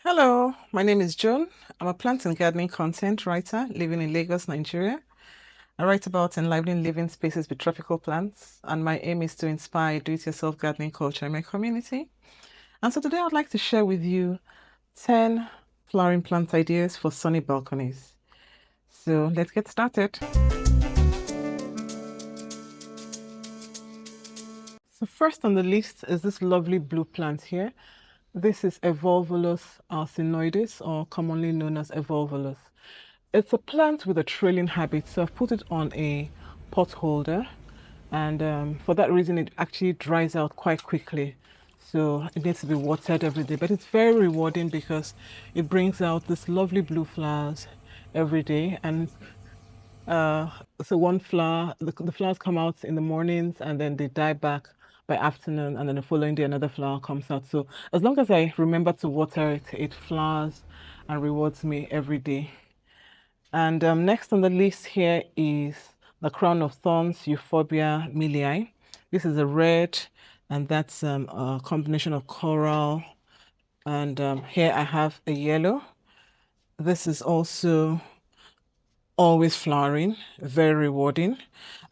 Hello, my name is Joan. I'm a plant and gardening content writer living in Lagos, Nigeria. I write about enlivening living spaces with tropical plants, and my aim is to inspire do-it-yourself gardening culture in my community. And so today I'd like to share with you 10 flowering plant ideas for sunny balconies. So let's get started. So first on the list is this lovely blue plant here. This is Evolvulus alcinoides, or commonly known as Evolvulus. It's a plant with a trailing habit, so I've put it on a pot holder, and for that reason it actually dries out quite quickly. So it needs to be watered every day, but it's very rewarding because it brings out this lovely blue flowers every day. And uh, so one flower, the flowers come out in the mornings and then they die back by afternoon, and then the following day another flower comes out. So as long as I remember to water it, it flowers and rewards me every day. And next on the list here is the Crown of Thorns, Euphorbia millii. This is a red, and that's a combination of coral. And here I have a yellow. This is also always flowering, very rewarding.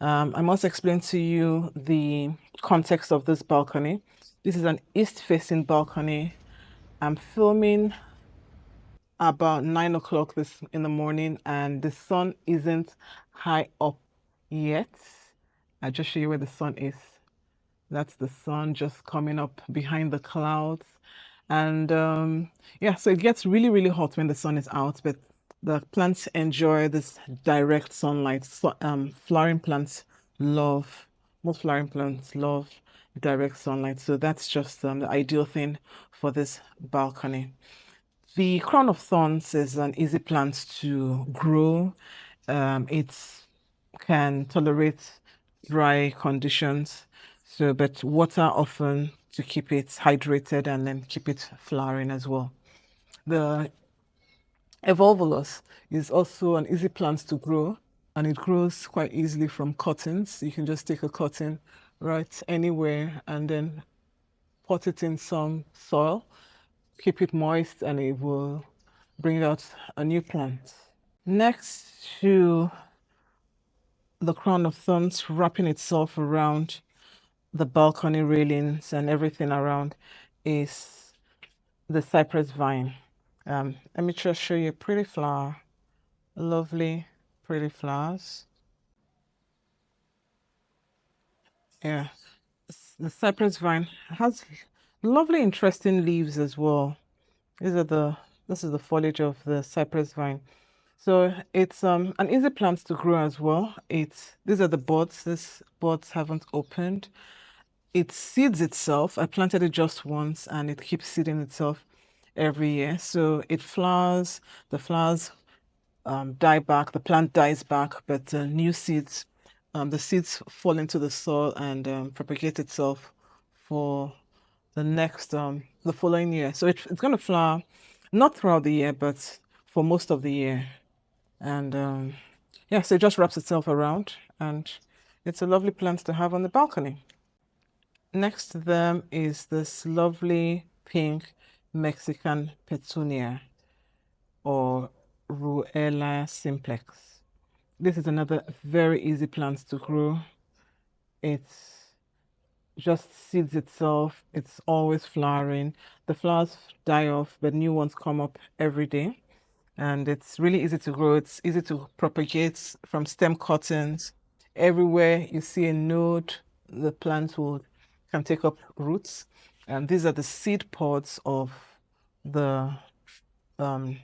I must explain to you the context of this balcony. This is an east-facing balcony. I'm filming about 9 o'clock this in the morning, and the sun isn't high up yet. I'll just show you where the sun is. That's the sun just coming up behind the clouds. And yeah, so it gets really, really hot when the sun is out, but the plants enjoy this direct sunlight. So, flowering plants love, most flowering plants love direct sunlight. So that's just the ideal thing for this balcony. The Crown of Thorns is an easy plant to grow. It can tolerate dry conditions, so but water often to keep it hydrated and then keep it flowering as well. The Evolvulus is also an easy plant to grow, and it grows quite easily from cuttings. You can just take a cutting right anywhere and then pot it in some soil, keep it moist, and it will bring out a new plant. Next to the Crown of Thorns wrapping itself around the balcony railings and everything around is the Cypress Vine. Let me just show you a pretty flower. Lovely, pretty flowers. Yeah, the Cypress Vine has lovely, interesting leaves as well. This is the foliage of the Cypress Vine. So it's an easy plant to grow as well. These are the buds. These buds haven't opened. It seeds itself. I planted it just once and it keeps seeding itself every year. So it flowers, the flowers die back, the plant dies back, but new seeds, the seeds fall into the soil and propagate itself for the following year. So it's going to flower not throughout the year, but for most of the year. And yeah, so it just wraps itself around, and it's a lovely plant to have on the balcony. Next to them is this lovely pink Mexican Petunia, or Ruella simplex. This is another very easy plant to grow. It just seeds itself. It's always flowering. The flowers die off, but new ones come up every day. And it's really easy to grow. It's easy to propagate from stem cuttings. Everywhere you see a node, the plant can take up roots. And these are the seed pods of the um,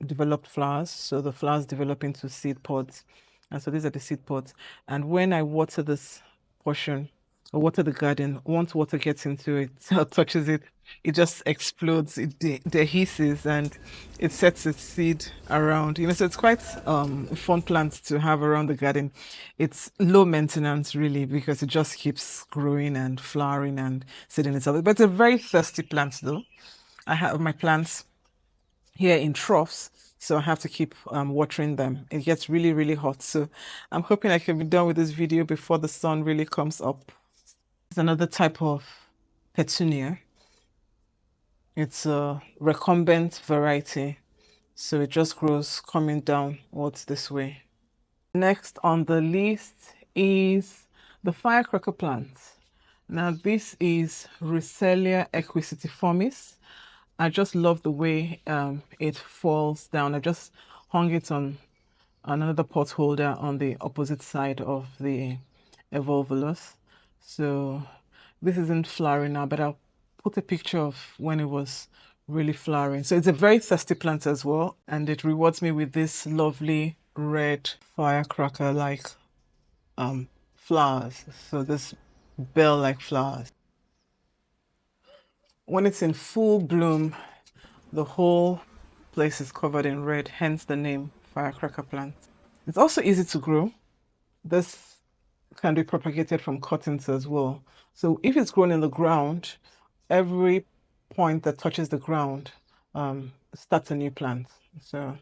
developed flowers. So the flowers develop into seed pods. And so these are the seed pods. And when I water this portion, or water the garden, once water gets into it or touches it, it just explodes, it dehisces, and it sets its seed around. So it's quite a fun plant to have around the garden. It's low maintenance really because it just keeps growing and flowering and seeding itself. But it's a very thirsty plant though. I have my plants here in troughs, so I have to keep watering them. It gets really, really hot. So I'm hoping I can be done with this video before the sun really comes up. It's another type of petunia. It's a recumbent variety, so it just grows coming downwards this way. Next on the list is the firecracker plant. Now this is Rucelia equisitiformis. I just love the way it falls down. I just hung it on another pot holder on the opposite side of the Evolvulus. So this isn't flowering now, but I'll put a picture of when it was really flowering. So it's a very thirsty plant as well, and it rewards me with this lovely red firecracker like flowers. So this bell-like flowers. When it's in full bloom, the whole place is covered in red, hence the name firecracker plant. It's also easy to grow. This can be propagated from cuttings as well. So if it's grown in the ground, every point that touches the ground starts a new plant. So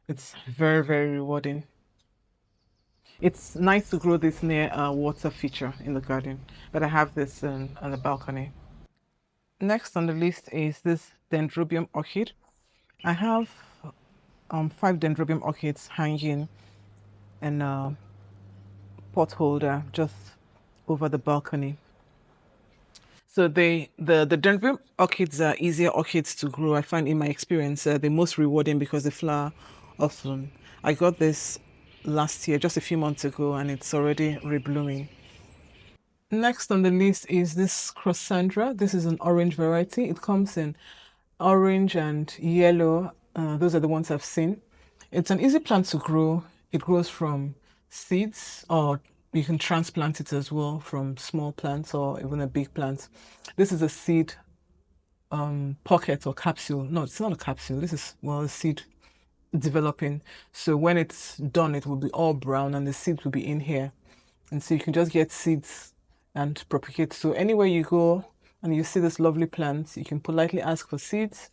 it's very, very rewarding. It's nice to grow this near a water feature in the garden, but I have this on the balcony. Next on the list is this Dendrobium orchid. I have 5 Dendrobium orchids hanging in a pot holder just over the balcony. So the Dendrobium orchids are easier orchids to grow. I find in my experience the most rewarding because they flower often. I got this last year, just a few months ago, and it's already reblooming. Next on the list is this Crossandra. This is an orange variety. It comes in orange and yellow. Those are the ones I've seen. It's an easy plant to grow. It grows from seeds, or you can transplant it as well from small plants or even a big plant. This is a seed pocket or capsule. No, it's not a capsule. This is, well, a seed developing. So when it's done, it will be all brown and the seeds will be in here. And so you can just get seeds and propagate. So anywhere you go and you see this lovely plant, you can politely ask for seeds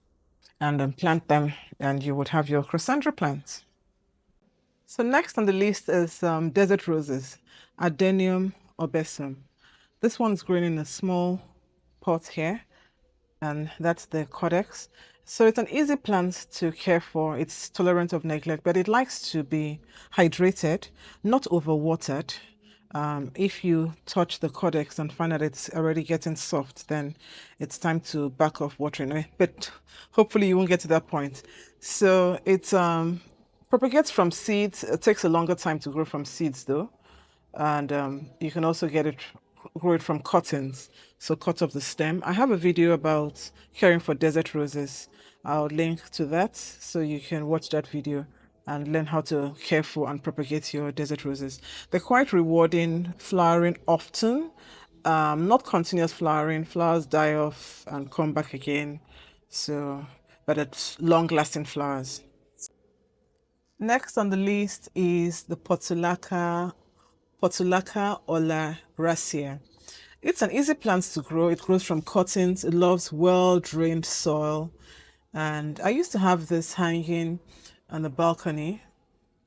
and plant them, and you would have your Crossandra plant. So next on the list is desert roses, Adenium obesum. This one's growing in a small pot here, and that's the codex. So it's an easy plant to care for. It's tolerant of neglect, but it likes to be hydrated, not overwatered. If you touch the codex and find that it's already getting soft, then it's time to back off watering it. But hopefully you won't get to that point. So it propagates from seeds. It takes a longer time to grow from seeds though. And you can also grow it from cuttings. So cut off the stem. I have a video about caring for desert roses. I'll link to that so you can watch that video and learn how to care for and propagate your desert roses. They're quite rewarding, flowering often, not continuous flowering. Flowers die off and come back again. So, but it's long-lasting flowers. Next on the list is the Portulaca oleracea. It's an easy plant to grow. It grows from cuttings. It loves well-drained soil. And I used to have this hanging on the balcony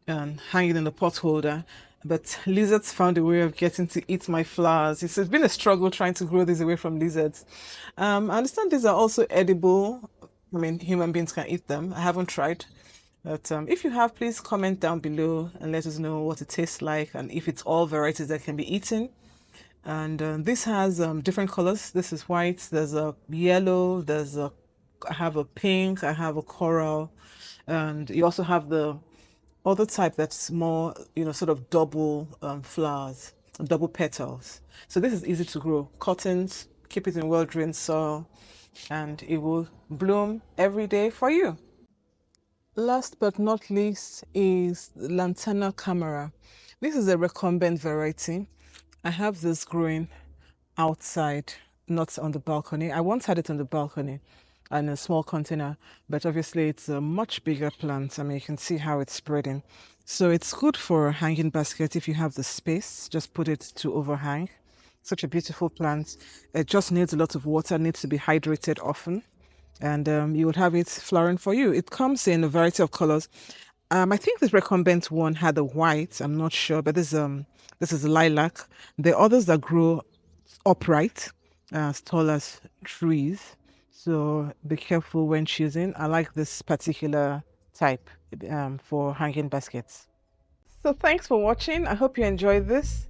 and hanging in the pot holder, but lizards found a way of getting to eat my flowers. It's been a struggle trying to grow these away from lizards. I understand these are also edible. I mean, human beings can eat them. I haven't tried. But if you have, please comment down below and let us know what it tastes like and if it's all varieties that can be eaten. And this has different colors. This is white. There's a yellow. I have a pink. I have a coral. And you also have the other type that's more, sort of double flowers, double petals. So this is easy to grow. Cuttings, keep it in well-drained soil, and it will bloom every day for you. Last but not least is Lantana camera. This is a recumbent variety. I have this growing outside, not on the balcony. I once had it on the balcony in a small container, but obviously it's a much bigger plant. I mean, you can see how it's spreading. So it's good for a hanging basket if you have the space. Just put it to overhang. Such a beautiful plant. It just needs a lot of water, needs to be hydrated often, and you would have it flowering for you. It comes in a variety of colors. I think this recumbent one had a white. I'm not sure, but this is lilac. The others that grow upright, as tall as trees. so be careful when choosing. I like this particular type for hanging baskets. So thanks for watching. I hope you enjoyed this.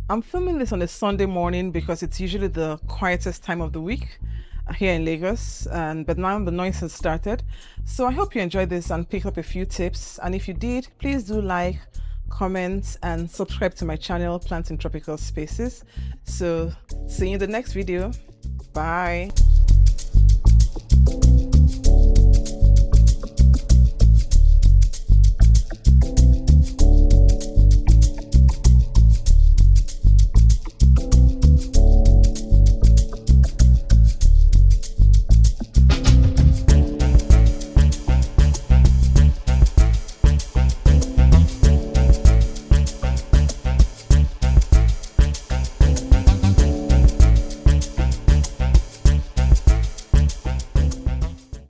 I'm filming this on a Sunday morning because it's usually the quietest time of the week here in Lagos, but now the noise has started. So I hope you enjoyed this and picked up a few tips. And if you did, please do like, comment, and subscribe to my channel, Plants in Tropical Spaces. So see you in the next video. Bye.